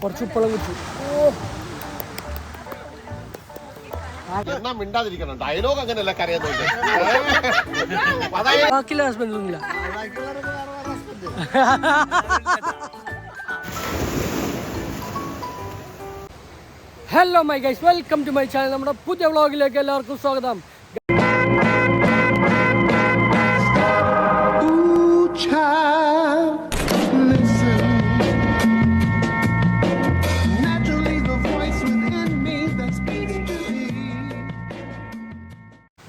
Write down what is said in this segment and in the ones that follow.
കുറച്ച് ഉപ്പളം കിട്ടി. ഡയലോഗ് അങ്ങനെയല്ല കരയുന്നുണ്ട്. ബാക്കിയുള്ള ഹസ്ബൻഡ് ഒന്നുമില്ല. Hello my guys, welcome to my channel. നമ്മുടെ പുതിയ വ്ളോഗിലേക്ക് എല്ലാവർക്കും സ്വാഗതം.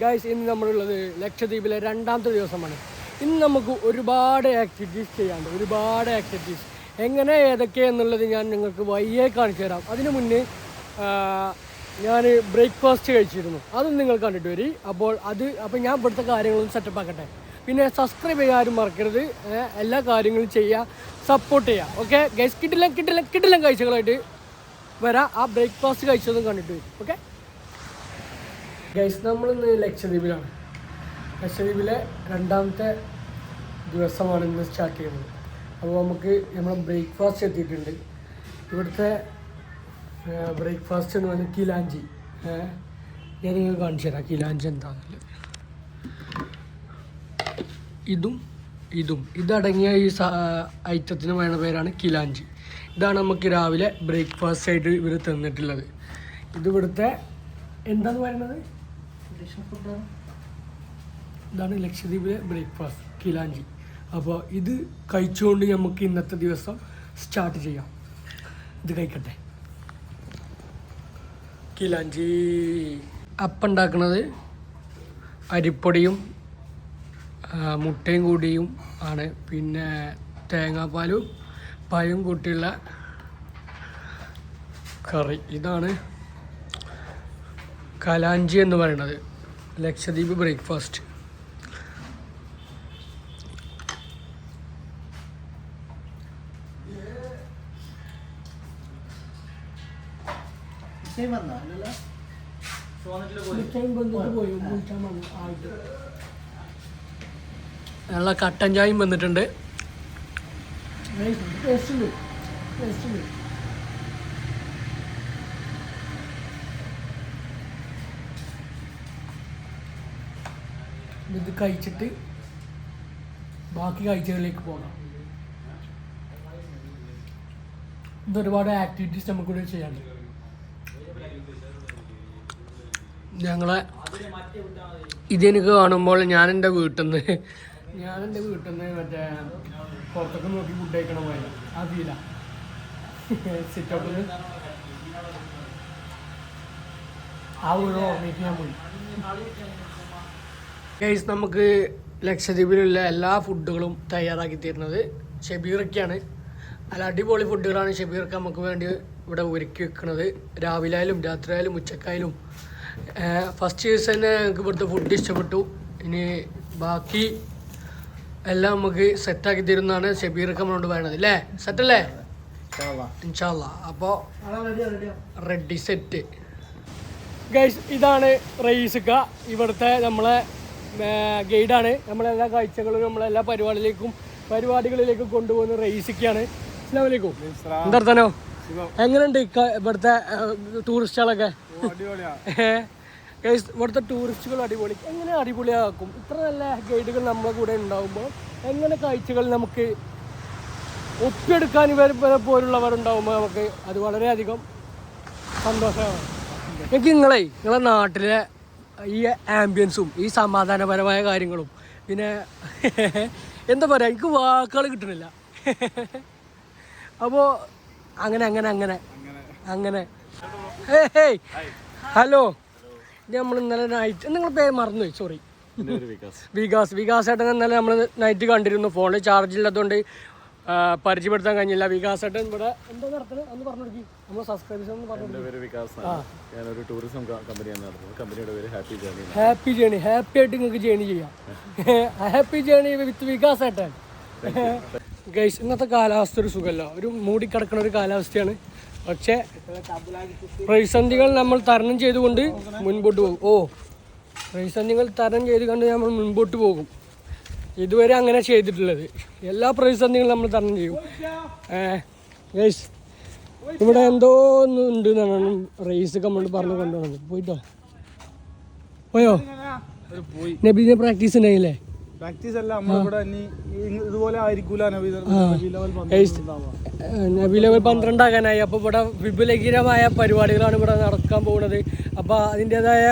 ഗൈസ്, ഇന്ന് നമ്മളുള്ളത് ലക്ഷദ്വീപിലെ രണ്ടാമത്തെ ദിവസമാണ്. ഇന്ന് നമുക്ക് ഒരുപാട് ആക്ടിവിറ്റീസ് ചെയ്യാനുണ്ട്, ഒരുപാട് ആക്ടിവിറ്റീസ്. എങ്ങനെ ഏതൊക്കെയെന്നുള്ളത് ഞാൻ നിങ്ങൾക്ക് വയ്യേ കാണിച്ചു തരാം. അതിനു മുന്നേ ഞാൻ ബ്രേക്ക്ഫാസ്റ്റ് കഴിച്ചിരുന്നു, അതും നിങ്ങൾ കണ്ടിട്ട് വരി. അപ്പോൾ ഞാൻ ഇവിടുത്തെ കാര്യങ്ങളും സെറ്റപ്പ് ആക്കട്ടെ. പിന്നെ സബ്സ്ക്രൈബ് ചെയ്യാനും മറക്കരുത്. എല്ലാ കാര്യങ്ങളും ചെയ്യുക, സപ്പോർട്ട് ചെയ്യുക. ഓക്കെ ഗൈസ്, കിട്ടില്ല കാഴ്ചകളായിട്ട് വരാം. ആ ബ്രേക്ക്ഫാസ്റ്റ് കഴിച്ചതും കണ്ടിട്ട് വരും. ഓക്കെ ഗൈസ്, നമ്മളിന്ന് ലക്ഷദ്വീപിലാണ്. ലക്ഷദ്വീപിലെ രണ്ടാമത്തെ ദിവസമാണ് ഇന്ന് സ്റ്റാർട്ട് ചെയ്യുന്നത്. അപ്പോൾ നമുക്ക് നമ്മുടെ ബ്രേക്ക്ഫാസ്റ്റ് എത്തിയിട്ടുണ്ട്. ഇവിടുത്തെ ബ്രേക്ക്ഫാസ്റ്റ് എന്ന് പറയുന്നത് കിലാഞ്ചി. ഞാൻ നിങ്ങൾക്ക് കാണിച്ചു തരാം കിലാഞ്ചി എന്താണെന്നുള്ളത്. ഇതടങ്ങിയ ഈ ഐറ്റത്തിന് വേണ്ട പേരാണ് കിലാഞ്ചി. ഇതാണ് നമുക്ക് രാവിലെ ബ്രേക്ക്ഫാസ്റ്റ് ആയിട്ട് ഇവർ തന്നിട്ടുള്ളത്. ഇതിവിടുത്തെ എന്താന്ന് പറയുന്നത് ഇതാണ് ലക്ഷദ്വീപിലെ ബ്രേക്ക്ഫാസ്റ്റ് കിലാഞ്ചി. അപ്പോൾ ഇത് കഴിച്ചുകൊണ്ട് നമുക്ക് ഇന്നത്തെ ദിവസം സ്റ്റാർട്ട് ചെയ്യാം. ഇത് കഴിക്കട്ടെ. കിലാഞ്ചി അപ്പം ഉണ്ടാക്കുന്നത് അരിപ്പൊടിയും മുട്ടയും കൂടിയും ആണ്. പിന്നെ തേങ്ങാപ്പാലും പഴവും കൂട്ടിയുള്ള കറി. ഇതാണ് കലാഞ്ചി എന്ന് പറയുന്നത്, ലക്ഷദ്വീപ് ബ്രേക്ക്ഫാസ്റ്റ്. നല്ല കട്ടൻ ചായയും വന്നിട്ടുണ്ട്. ഇത് കഴിച്ചിട്ട് ബാക്കി കാഴ്ചകളിലേക്ക് പോകാം. ഇതൊരുപാട് ആക്ടിവിറ്റീസ് നമുക്കിവിടെ ചെയ്യാനുണ്ട്. ഞങ്ങളെ ഇതെനിക്ക് കാണുമ്പോൾ ഞാൻ എൻ്റെ വീട്ടിൽ നിന്ന് മറ്റേ പുറത്തൊക്കെ നോക്കി ഫുഡ് കഴിക്കണ പോലെ അതില്ല സിറ്റൗട്ടിൽ ആ വീട് ഓർമ്മയ്ക്ക് ഞാൻ പോയി. ഗൈസ്, നമുക്ക് ലക്ഷദ്വീപിലുള്ള എല്ലാ ഫുഡുകളും തയ്യാറാക്കി തരുന്നത് ഷബീറൊക്കെയാണ്. നല്ല അടിപൊളി ഫുഡുകളാണ് ഷബീർക്ക് നമുക്ക് വേണ്ടി ഇവിടെ ഒരുക്കി വെക്കുന്നത്. രാവിലെ ആയാലും രാത്രി ആയാലും ഉച്ചക്കായാലും. ഫസ്റ്റ് ദിവസം തന്നെ ഞങ്ങൾക്ക് ഇവിടുത്തെ ഫുഡ് ഇഷ്ടപ്പെട്ടു. ഇനി ബാക്കി എല്ലാം നമുക്ക് സെറ്റാക്കി തരുന്നതാണ് ഷബീർക്ക് നമ്മളോട് വേണത്. അല്ലേ? സെറ്റല്ലേ? ഇൻഷാ അല്ലാ. അപ്പോൾ റെഡി സെറ്റ്. ഗൈസ്, ഇതാണ് റയീസിക്ക, ഇവിടുത്തെ നമ്മളെ ഗൈഡാണ്. നമ്മളെല്ലാ കാഴ്ചകളും നമ്മളെല്ലാ പരിപാടികളിലേക്കും കൊണ്ടുപോകുന്ന റയീസിക്കയാണ്. അസ്സലാമു അലൈക്കും. എന്താ എങ്ങനെയുണ്ട് ഇവിടുത്തെ ടൂറിസ്റ്റുകളൊക്കെ? ഇവിടുത്തെ ടൂറിസ്റ്റുകൾ അടിപൊളി. എങ്ങനെ അടിപൊളിയാക്കും? ഇത്ര നല്ല ഗൈഡുകൾ നമ്മളെ കൂടെ ഉണ്ടാകുമ്പോൾ എങ്ങനെ കാഴ്ചകൾ നമുക്ക് ഒപ്പിയെടുക്കാൻ ഇവരെ പോലുള്ളവരുണ്ടാകുമ്പോൾ നമുക്ക് അത് വളരെയധികം സന്തോഷമാണ്. എനിക്ക് നിങ്ങളെ നാട്ടിലെ ഈ ആംബിയൻസും ഈ സമാധാനപരമായ കാര്യങ്ങളും പിന്നെ എന്താ പറയുക, എനിക്ക് വാക്കുകൾ കിട്ടണില്ല. അപ്പോൾ അങ്ങനെ ഹലോ, നമ്മൾ ഇന്നലെ നൈറ്റ്, നിങ്ങൾ പേര് മറന്നുപോയി, സോറി. വികാസ് ഏട്ടൻ ഇന്നലെ നമ്മൾ നൈറ്റ് കണ്ടിരുന്നു. ഫോണിൽ ചാർജ് ഇല്ലാത്തതുകൊണ്ട് പരിചയപ്പെടുത്താൻ കഴിഞ്ഞില്ല. വികാസ് ഏട്ടൻ ഇവിടെ എന്താ നടത്തുന്നത് എന്ന് പറഞ്ഞു കൊടുക്കി. നമ്മൾ സബ്സ്ക്രൈബേഴ്സ് ഒന്ന് പറഞ്ഞു. ഹാപ്പി ജേണി, ഹാപ്പി ആയിട്ട് നിങ്ങൾക്ക് ജേണി ചെയ്യാം. ഹാപ്പി ജേണി വിത്ത് വികാസ് ഏട്ടൻ. ഗൈസ്, ഇന്നത്തെ കാലാവസ്ഥ ഒരു സുഖമല്ല, ഒരു മൂടിക്കിടക്കുന്ന ഒരു കാലാവസ്ഥയാണ്. പക്ഷേ പ്രതിസന്ധികൾ നമ്മൾ തരണം ചെയ്തുകൊണ്ട് മുൻപോട്ട് പോകും. പ്രതിസന്ധികൾ തരണം ചെയ്തുകൊണ്ട് നമ്മൾ മുൻപോട്ട് പോകും. ഇതുവരെ അങ്ങനെ ചെയ്തിട്ടുള്ളത്. എല്ലാ പ്രതിസന്ധികളും നമ്മൾ തരണം ചെയ്യും. ഗൈസ്, ഇവിടെ എന്തോ ഒന്നും ഉണ്ട് എന്നാണ് റേസ് ഒക്കെ നമ്മൾ പറഞ്ഞു കൊണ്ടുപോകുന്നത്. പോയിട്ടോ പോയോ? നബീദിനെ പ്രാക്ടീസ് ഉണ്ടായില്ലേ? പ്രാക്ടീസ് അല്ല, നമ്മളിവിടെ ഇതുപോലെ ആയിരിക്കൂല നബി ലെവൽ 12 ആകാനായി. അപ്പോൾ ഇവിടെ വിപുലകരമായ പരിപാടികളാണ് ഇവിടെ നടക്കാൻ പോകുന്നത്. അപ്പോൾ അതിൻ്റെതായ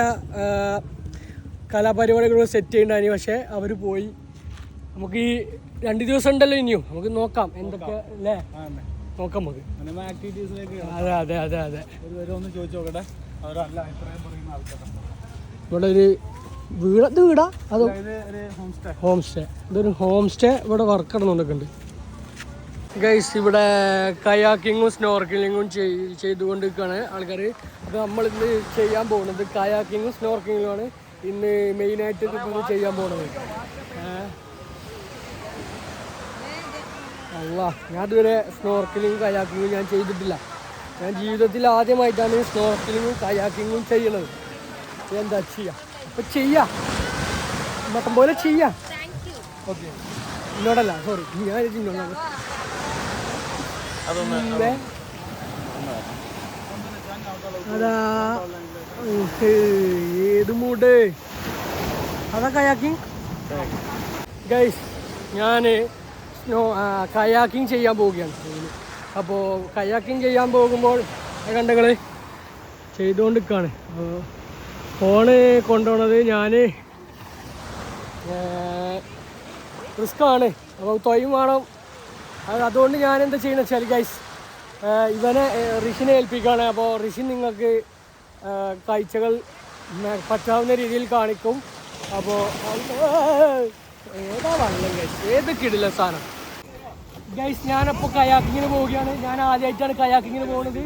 കലാപരിപാടികൾ സെറ്റ് ചെയ്യണ്ടായി. പക്ഷേ അവർ പോയി. നമുക്ക് ഈ 2 ദിവസം ഉണ്ടല്ലോ ഇനിയും, നമുക്ക് നോക്കാം എന്തൊക്കെ അല്ലേ, നോക്കാം നമുക്ക്. അതെ അതെ അതെ അതെ. ഒന്ന് ചോദിച്ചു നോക്കട്ടെ, അവരല്ല അഭിപ്രായം പറയുന്ന ആൾക്കാരാണ്. ഇവിടെ ഒരു വീടാ അതോ ഹോം സ്റ്റേ? ഇതൊരു ഹോം സ്റ്റേ ഇവിടെ വർക്ക് നടന്നുകൊണ്ടൊക്കെ ഗൈസ്. ഇവിടെ കയാക്കിങ്ങും സ്നോർക്കിലിങ്ങും ചെയ്തുകൊണ്ടിരിക്കുകയാണ് ആൾക്കാർ. അപ്പോൾ നമ്മളിന്ന് ചെയ്യാൻ പോകുന്നത് കയാക്കിങ്ങും സ്നോർക്കിങ്ങുമാണ് ഇന്ന് മെയിനായിട്ട് ഇപ്പോൾ ചെയ്യാൻ പോകുന്നത്. അല്ല, ഞാൻ ഇതുവരെ സ്നോർക്കിലിങ്ങും കയാക്കിങ്ങും ഞാൻ ചെയ്തിട്ടില്ല. ഞാൻ ജീവിതത്തിൽ ആദ്യമായിട്ടാണ് സ്നോർക്കിലിങ്ങും കയാക്കിങ്ങും ചെയ്യണത്. എന്താ ചെയ്യാം, അപ്പോൾ ചെയ്യാം, മട്ടം പോലെ ചെയ്യാം. ഓക്കെ, ഇന്നോടല്ല, സോറി, ഞാൻ ഇന്നോടാണ്. അതാ ഏത് മൂഡ് അതാ കയാക്കിങ് ഗൈസ്. ഞാൻ കയാക്കിങ് ചെയ്യാൻ പോവുകയാണ്. അപ്പോൾ കയാക്കിങ് ചെയ്യാൻ പോകുമ്പോൾ കണ്ടങ്ങൾ ചെയ്തുകൊണ്ടിരിക്കുകയാണ്. ഫോണ് കൊണ്ടുപോണത് ഞാൻ റിസ്ക്കാണ്. അപ്പോൾ തൊയ്യും വേണം. അതുകൊണ്ട് ഞാൻ എന്താ ചെയ്യുന്നത് വെച്ചാൽ ഗൈസ്, ഇവനെ ഋഷിനെ ഏൽപ്പിക്കുകയാണ്. അപ്പോൾ ഋഷി നിങ്ങൾക്ക് കാഴ്ചകൾ പറ്റാവുന്ന രീതിയിൽ കാണിക്കും. അപ്പോൾ ഏതാ വെള്ളം ഗൈസ്, ഏത് കിടില സാധനം ഗൈസ്. ഞാനപ്പോൾ കയാക്കിങ്ങിന് പോവുകയാണ്. ഞാൻ ആദ്യമായിട്ടാണ് കയാക്കിങ്ങിന് പോകുന്നത്.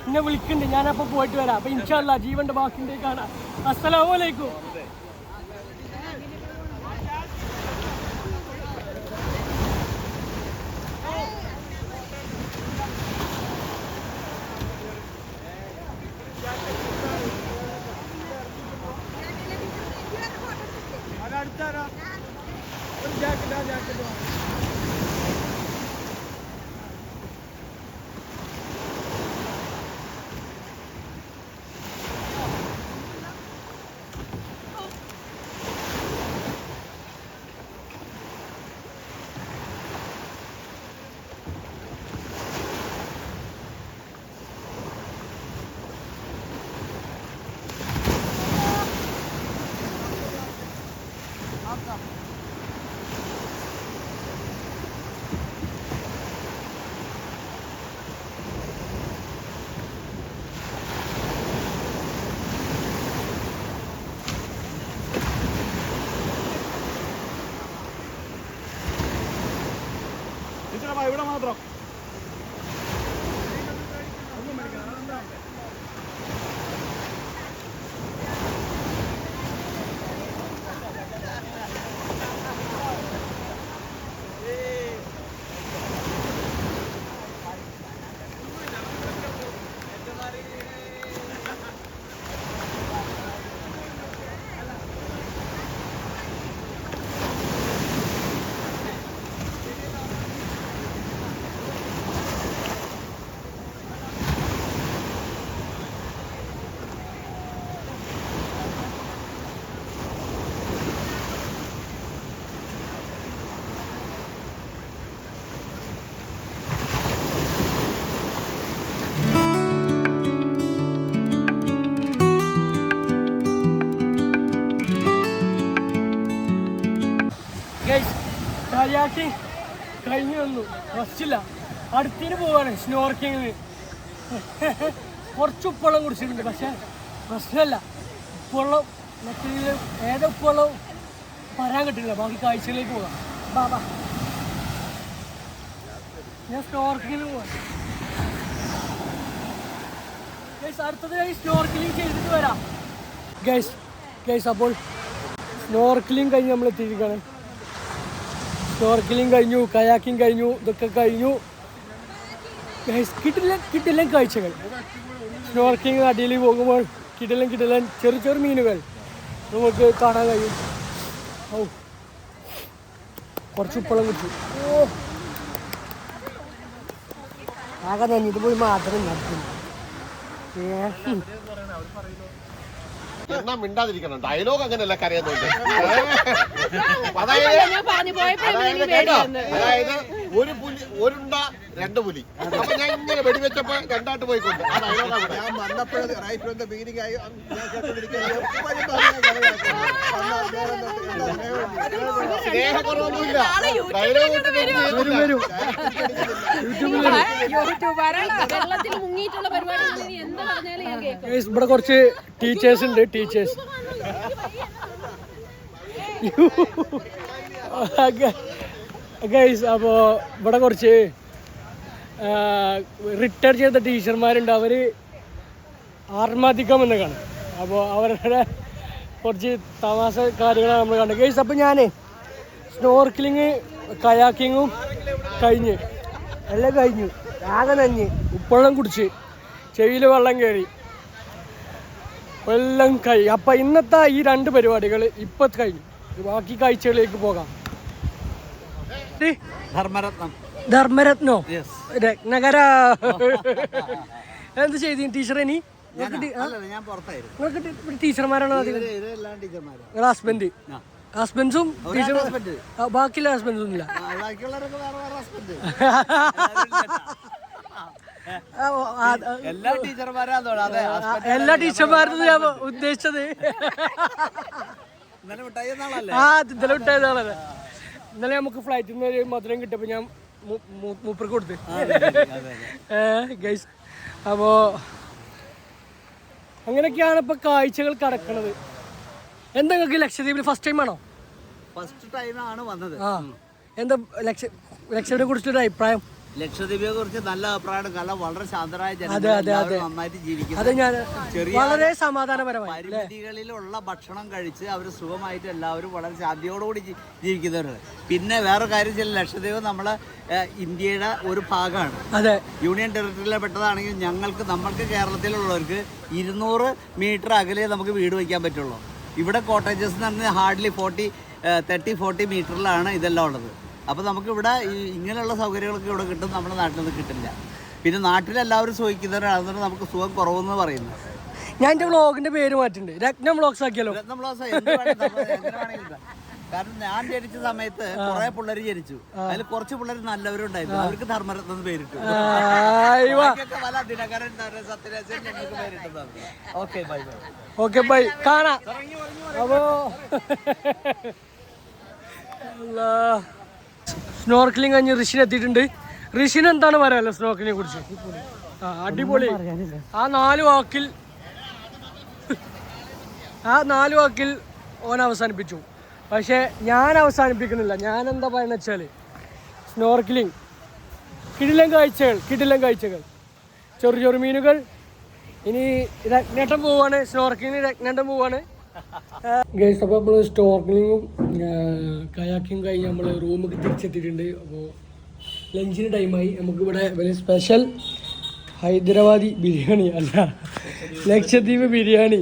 എന്നെ വിളിക്കുന്നുണ്ട്, ഞാനപ്പോൾ പോയിട്ട് വരാം. അപ്പോൾ ഇൻഷാ അല്ലാ ജീവൻ്റെ ബാക്കിൻ്റെ കാണാം. അസ്സലാമു അലൈക്കും. ഇവിടെ മാത്രം കയാക്കിങ് കഴിഞ്ഞു വന്നു, റസ്റ്റില്ല. അടുത്തിന് പോവാണ് സ്നോർക്കിങ്ങിന്. കുറച്ച് ഉപ്പുവെള്ളം കുടിച്ചിട്ടുണ്ട്, പക്ഷേ പ്രശ്നമല്ല. ഉപ്പുവെള്ളം മറ്റേ ഏത് ഉപ്പുവെള്ളം പറയാൻ കിട്ടില്ല. ബാക്കി കാഴ്ചകളിലേക്ക് പോകാം. ബാബാ, ഞാൻ സ്നോർക്കിങ്ങിന് പോവാം ഗൈസ്. അടുത്തത് സ്നോർക്കിലിങ് ചെയ്തിട്ട് വരാം ഗൈസ്. അപ്പോൾ സ്നോർക്കിലിങ് കഴിഞ്ഞ് നമ്മൾ എത്തിയിരിക്കുകയാണ്. സ്നോർക്കിലിങ് കഴിഞ്ഞു, കയാക്കിങ് കഴിഞ്ഞു, ഇതൊക്കെ കഴിഞ്ഞു ഗൈസ്. കിട്ടില്ല കാഴ്ചകൾ. സ്നോർക്കിങ് അടിയിൽ പോകുമ്പോൾ കിടിലൻ ചെറു മീനുകൾ നമുക്ക് കാണാൻ കഴിയും. ഓ, കുറച്ച് ഉപ്പളം കുടിച്ചു. ഓ ആകെ നഞ്ഞിട്ട് പോയി മാത്രം നടത്തും. എന്നാ മിണ്ടാതിരിക്കണം. ഡയലോഗ് അങ്ങനെയല്ല കരയുന്നുണ്ട്. അതായത് ഒരു പുലി ഒരുണ്ട രണ്ട് പുലി. അപ്പൊ ഞാൻ ഇങ്ങനെ വെടിവെച്ചപ്പോ രണ്ടായിട്ട് പോയിക്കൊണ്ട് ആ ഡയലോഗാണ്. ഞാൻ വന്നപ്പോഴത് റൈറ്റ് ഫ്രം ദ ബിഗിനിങ് ആയി സ്നേഹക്കുറവൊന്നുമില്ല. ഡയലോഗ് ഇവിടെ കുറച്ച് ടീച്ചേഴ്സ് ഉണ്ട്. ടീച്ചേഴ്സ് ഗൈസ്, അപ്പോൾ ഇവിടെ കുറച്ച് റിട്ടയർ ചെയ്ത ടീച്ചർമാരുണ്ട്. അവർ ആത്മഹത്യക്കാൻ വന്ന് കാണും. അപ്പോൾ അവരുടെ കുറച്ച് തമാശ കാര്യങ്ങളാണ് നമ്മൾ കണ്ടത് ഗൈസ്. അപ്പോൾ ഞാൻ സ്നോർക്കിലിങ് കയാക്കിങ്ങും കഴിഞ്ഞ് എല്ലാം കഴിഞ്ഞു. ആകെ നഞ്ഞ് ഉപ്പുവെള്ളം കുടിച്ച് ചെവിയിൽ വെള്ളം കയറി എല്ലാം കഴിഞ്ഞു. അപ്പം ഇന്നത്തെ ഈ 2 പരിപാടികൾ ഇപ്പം കഴിഞ്ഞു. ബാക്കി കാഴ്ചകളിലേക്ക് പോകാം. ധർമ്മരത്നോ രത്നകര എന്ത് ചെയ്തി ടീച്ചർ? ഇനി ടീച്ചർമാരാണോ? ഹസ്ബൻഡ് ഹസ്ബൻഡും ബാക്കിയുള്ള ഹസ്ബൻഡും ഇല്ല. എല്ലാ ടീച്ചർമാരും ഞാൻ ഉദ്ദേശിച്ചത് ഇന്നലെ വിട്ടായതാണല്ലേ. ഇന്നലെ നമുക്ക് ഫ്ലൈറ്റിൽ നിന്ന് ഒരു മധുരം കിട്ടിയപ്പോൾ ഞാൻ മൂപ്പർക്ക് കൊടുത്ത് ഗൈസ്. അപ്പോൾ അങ്ങനെയൊക്കെയാണ് ഇപ്പോൾ കാഴ്ചകൾ കടക്കണത്. എന്താ നിങ്ങൾക്ക് ലക്ഷദ്വീപിൽ ഫസ്റ്റ് ടൈം ആണോ? ഫസ്റ്റ് ടൈമാണ് വന്നത്. ആ, എന്താ ലക്ഷദ്വീപിനെ കുറിച്ചൊരു അഭിപ്രായം? ലക്ഷദ്വീപിനെ കുറിച്ച് നല്ല അഭിപ്രായമാണ്. കാരണം വളരെ ശാന്തരായ അതെ അതെ അതെ നന്നായിട്ട് ജീവിക്കുന്നത്. അത് ഞാൻ വളരെ സമാധാനപരമായി പരിമിതികളിലുള്ള ഭക്ഷണം കഴിച്ച് അവർ സുഖമായിട്ട് എല്ലാവരും വളരെ ശാന്തിയോടുകൂടി ജീവിക്കുന്നവരാണ്. പിന്നെ വേറെ കാര്യം ചില ലക്ഷദ്വീപ് നമ്മളെ ഇന്ത്യയുടെ ഒരു ഭാഗമാണ്. അതെ, യൂണിയൻ ടെറിട്ടറിയിൽ പെട്ടതാണെങ്കിൽ നമ്മൾക്ക് കേരളത്തിലുള്ളവർക്ക് 200 മീറ്റർ അകലെ നമുക്ക് വീട് വയ്ക്കാൻ പറ്റുള്ളൂ. ഇവിടെ കോട്ടേജസ് എന്ന് പറഞ്ഞാൽ ഹാർഡ്ലി 30-40 മീറ്ററിലാണ് ഇതെല്ലാം ഉള്ളത്. അപ്പോൾ നമുക്കിവിടെ ഇങ്ങനെയുള്ള സൗകര്യങ്ങളൊക്കെ ഇവിടെ കിട്ടും, നമ്മുടെ നാട്ടിൽ നിന്ന് കിട്ടില്ല. പിന്നെ നാട്ടിലെല്ലാവരും സുഖിക്കുന്നവരാണെന്നുണ്ട് നമുക്ക് സുഖം കുറവെന്ന് പറയുന്നത്. ഞാൻ എൻ്റെ വ്ളോഗിൻ്റെ പേര് മാറ്റുന്നുണ്ട്, രത്നം വ്ളോഗ്സ് ആക്കിയാലോ? രത്നം വ്ളോഗ്സ് കാരണം ഞാൻ ജനിച്ച സമയത്ത് കുറെ പിള്ളേർ ജനിച്ചു. അതിൽ കുറച്ച് പിള്ളേർ നല്ലവരുണ്ടായിരുന്നു. അവർക്ക് ധർമ്മരത്നം പേരിട്ടു. പല ദിനകരൻ, സത്യരാജൻ ഞങ്ങൾക്ക് പേരിട്ടതാണ്. Okay bye bye. Okay bye, കാണാം. അപ്പോ സ്നോർക്കലിംഗ് കഴിഞ്ഞ് ഋഷിന് എത്തിയിട്ടുണ്ട്. ഋഷിന് എന്താണ് പറയാലോ സ്നോർക്കലിനെ കുറിച്ച്? അടിപൊളി. ആ നാല് വാക്കിൽ ഓൻ അവസാനിപ്പിച്ചു. പക്ഷേ ഞാൻ അവസാനിപ്പിക്കുന്നില്ല. ഞാൻ എന്താ പറയുന്നത് വെച്ചാൽ സ്നോർക്കലിംഗ് കിടിലൻ കാഴ്ചകൾ, ചെറു മീനുകൾ. ഇനി രത്നേട്ടം പോവാണ്, സ്നോർക്കലിംഗ് രത്നേട്ടം പോവാണ് ഗൈസ്. അപ്പോൾ നമ്മൾ സ്നോർക്കലിങ്ങും കയാക്കിങ് കഴിഞ്ഞ് നമ്മൾ റൂമിലേക്ക് തിരിച്ചെത്തിയിട്ടുണ്ട്. അപ്പോൾ ലഞ്ചിന് ടൈമായി. നമുക്കിവിടെ വലിയ സ്പെഷ്യൽ ഹൈദരാബാദി ബിരിയാണി അല്ല, ലക്ഷദ്വീപ് ബിരിയാണി.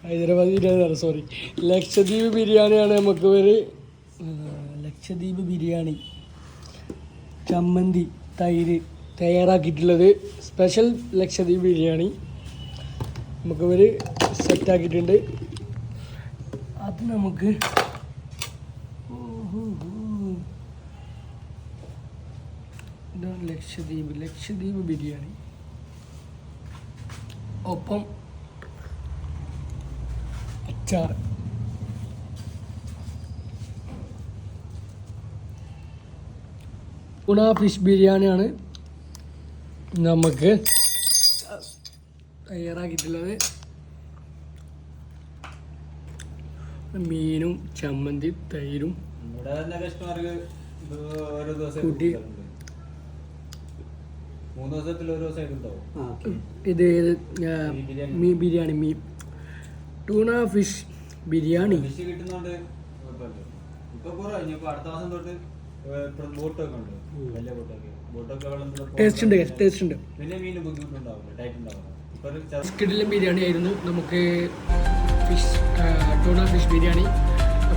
ഹൈദരാബാദി ബിരിയാണി സോറി, ലക്ഷദ്വീപ് ബിരിയാണിയാണ് നമുക്ക് ലക്ഷദ്വീപ് ബിരിയാണി, ചമ്മന്തി, തൈര് തയ്യാറാക്കിയിട്ടുള്ളത്. സ്പെഷ്യൽ ലക്ഷദ്വീപ് ബിരിയാണി നമുക്കിവർ സെറ്റാക്കിയിട്ടുണ്ട്. അത് നമുക്ക് ഇതാണ് ലക്ഷദ്വീപ് ബിരിയാണി. ഒപ്പം അച്ചാർ. ഉണ ഫിഷ് ബിരിയാണിയാണ് നമുക്ക് തയ്യാറാക്കിയിട്ടുള്ളത്. മീനും ചമ്മന്തി തൈരും കൂട്ടി. ഇത് മീൻ biryani, tuna fish biryani. Taste ഉണ്ട്. കിടിലൻ ബിരിയാണി ആയിരുന്നു. നമുക്ക് ടൂണ ഫിഷ് ബിരിയാണി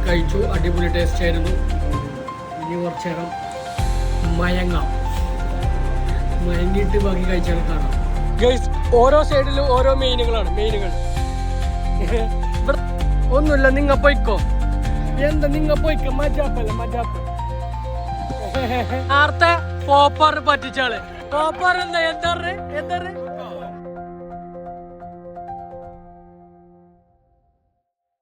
കഴിച്ചു. അടിപൊളി ടേസ്റ്റ് ആയിരുന്നു. ഇനി കുറച്ച് നേരം മയങ്ങാം. മയങ്ങിയിട്ട് ബാക്കി കാഴ്ചകൾ കാണാം. ഗൈസ് ഓരോ സൈഡിലും ഓരോ മെയിനുകളാണ്. ഇവിടെ ഒന്നുമില്ല, നിങ്ങ പോയിക്കോ. എന്താ നിങ്ങ പോയിക്കോ, മജാപ്പല്ല മജാപ്പ്. നേരത്തെ പോപ്പാറ് പറ്റിച്ചാള്. പോപ്പാർ എന്താ പറഞ്ഞ്